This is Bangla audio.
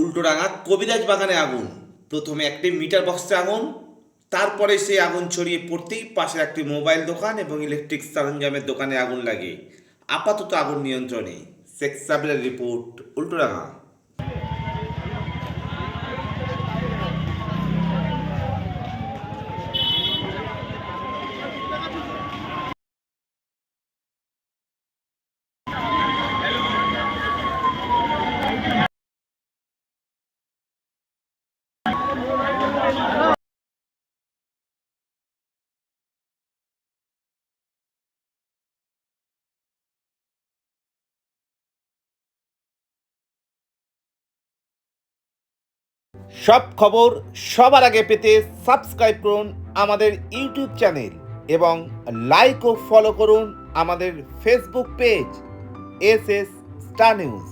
উল্টোডাঙা কবিরাজ বাগানে আগুন। প্রথমে একটি মিটার বক্সে আগুন, তারপরে সেই আগুন ছড়িয়ে পড়তেই পাশের একটি মোবাইল দোকান এবং ইলেকট্রিক সরঞ্জামের দোকানে আগুন লাগে। আপাতত আগুন নিয়ন্ত্রণে। শেখ সাবিরের রিপোর্ট, উল্টোডাঙা। সব খবর সবার আগে পেতে সাবস্ক্রাইব করুন আমাদের ইউটিউব চ্যানেল এবং লাইক ও ফলো করুন আমাদের Facebook page S S star news.